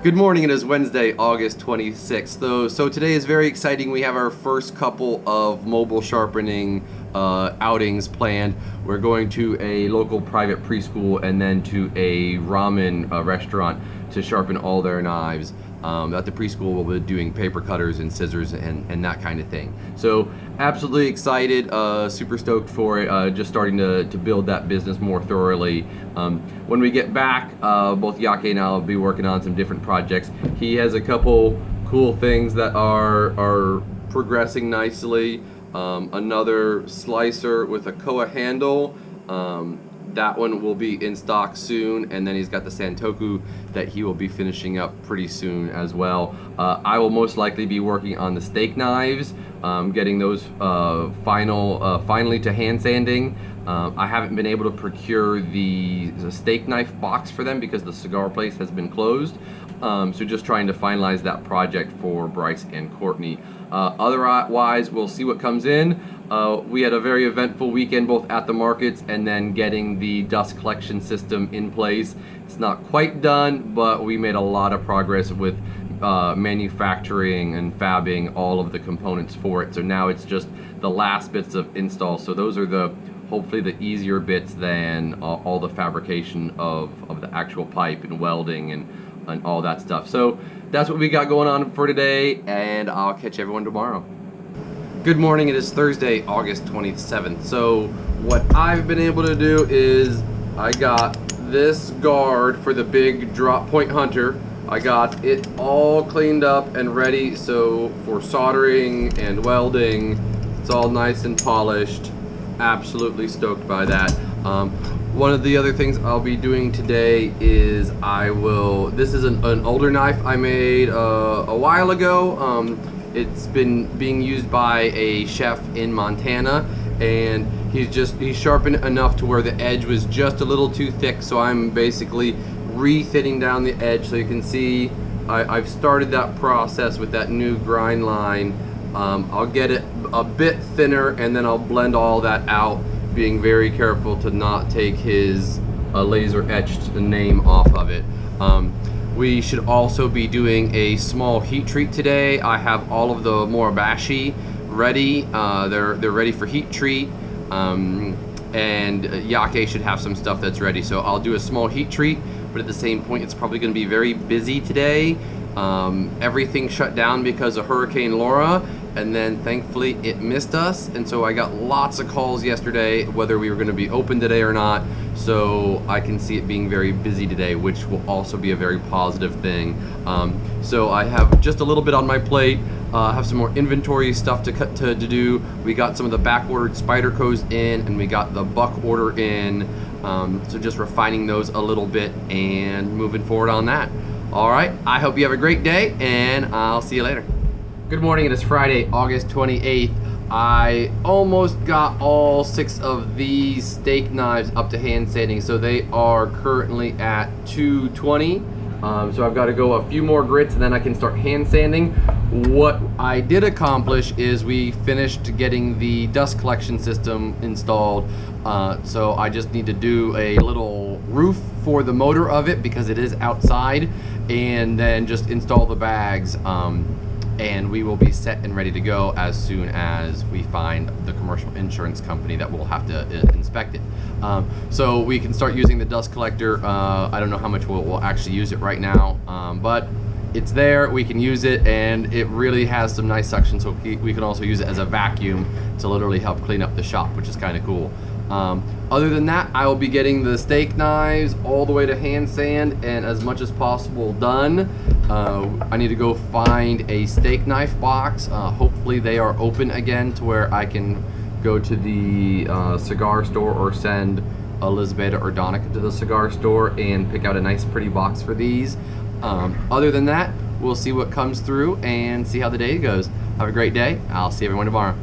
Good morning. It is Wednesday, August 26th. So today is very exciting. We have our first couple of mobile sharpening outings planned. We're going to a local private preschool and then to a ramen restaurant to sharpen all their knives. At the preschool, we'll be doing paper cutters and scissors and that kind of thing. So absolutely excited, super stoked for it, just starting to build that business more thoroughly. When we get back, both Yake and I will be working on some different projects. He has a couple cool things that are progressing nicely. Another slicer with a koa handle. That one will be in stock soon, and then he's got the Santoku that he will be finishing up pretty soon as well. I will most likely be working on the steak knives, getting those finally to hand sanding. I haven't been able to procure the steak knife box for them because the cigar place has been closed. So just trying to finalize that project for Bryce and Courtney. Otherwise, we'll see what comes in. We had a very eventful weekend both at the markets and then getting the dust collection system in place. It's not quite done, but we made a lot of progress with manufacturing and fabbing all of the components for it. So now it's just the last bits of install. So those are hopefully the easier bits than all the fabrication of the actual pipe and welding and all that stuff. So that's what we got going on for today, and I'll catch everyone tomorrow. Good morning. It is Thursday, August 27th. So what I've been able to do is I got this guard for the big drop point hunter. I got it all cleaned up and ready, so for soldering and welding, it's all nice and polished. Absolutely stoked by that. One of the other things I'll be doing today is this is an older knife I made a while ago. It's been being used by a chef in Montana, and he's sharpened enough to where the edge was just a little too thick, so I'm basically re-thinning down the edge. So you can see I've started that process with that new grind line. I'll get it a bit thinner and then I'll blend all that out, being very careful to not take his laser etched name off of it. We should also be doing a small heat treat today. I have all of the Moribashi ready. They're ready for heat treat, and Yake should have some stuff that's ready. So I'll do a small heat treat, but at the same point, it's probably going to be very busy today. Everything shut down because of Hurricane Laura, and then thankfully it missed us, and so I got lots of calls yesterday whether we were going to be open today or not. So I can see it being very busy today, which will also be a very positive thing. So I have just a little bit on my plate. Have some more inventory stuff to do. We got some of the back ordered Spydercos in, and we got the buck order in. So just refining those a little bit and moving forward on that. All right, I hope you have a great day, and I'll see you later. Good morning. It is Friday, August 28th. I almost got all 6 of these steak knives up to hand sanding, so they are currently at 220. So I've got to go a few more grits and then I can start hand sanding. What I did accomplish is we finished getting the dust collection system installed. So I just need to do a little roof for the motor of it because it is outside, and then just install the bags. And we will be set and ready to go as soon as we find the commercial insurance company that will have to inspect it. So we can start using the dust collector. I don't know how much we'll actually use it right now, but it's there, we can use it, and it really has some nice suction, so we can also use it as a vacuum to literally help clean up the shop, which is kind of cool. Other than that, I will be getting the steak knives all the way to hand sand and as much as possible done. I need to go find a steak knife box. Hopefully they are open again to where I can go to the cigar store or send Elizabeth or Donica to the cigar store and pick out a nice pretty box for these. Other than that, we'll see what comes through and see how the day goes. Have a great day. I'll see everyone tomorrow.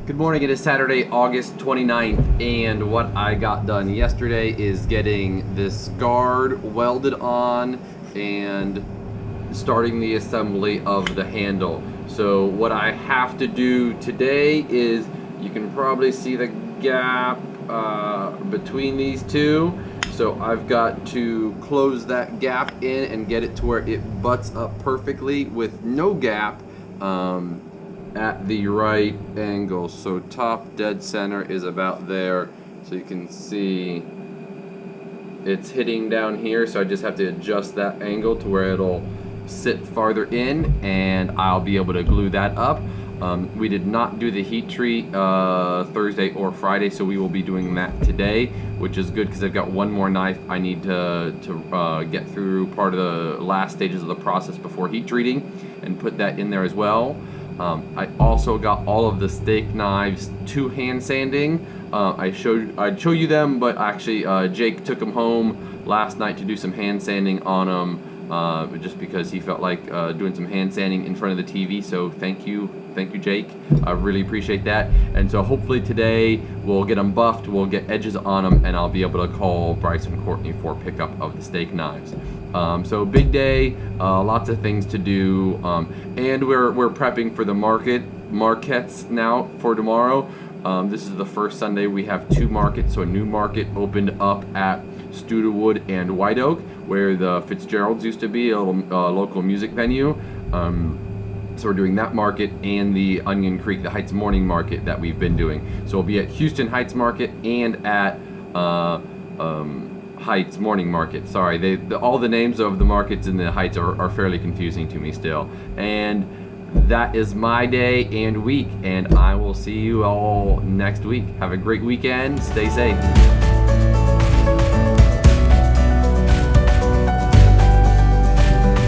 Good morning. It is Saturday, August 29th, and what I got done yesterday is getting this guard welded on and starting the assembly of the handle. So what I have to do today is, you can probably see the gap between these two. So I've got to close that gap in and get it to where it butts up perfectly with no gap at the right angle. So top dead center is about there. So you can see it's hitting down here, so I just have to adjust that angle to where it'll sit farther in, and I'll be able to glue that up. We did not do the heat treat Thursday or Friday, so we will be doing that today, which is good because I've got one more knife I need to get through part of the last stages of the process before heat treating and put that in there as well. I also got all of the steak knives to hand sanding. I'd show you them, but actually Jake took them home last night to do some hand sanding on them, just because he felt like doing some hand sanding in front of the TV. So thank you Jake. I really appreciate that. And so hopefully today we'll get them buffed, we'll get edges on them, and I'll be able to call Bryce and Courtney for pickup of the steak knives. So big day, lots of things to do, and we're prepping for the markets now for tomorrow. This is the first Sunday we have 2 markets, so a new market opened up at Studewood and White Oak, where the Fitzgeralds used to be, a little local music venue. So we're doing that market and the Onion Creek, the Heights Morning Market that we've been doing. So we'll be at Houston Heights Market and at Heights Morning Market. Sorry, all the names of the markets in the Heights are fairly confusing to me still. And that is my day and week, and I will see you all next week. Have a great weekend. Stay safe.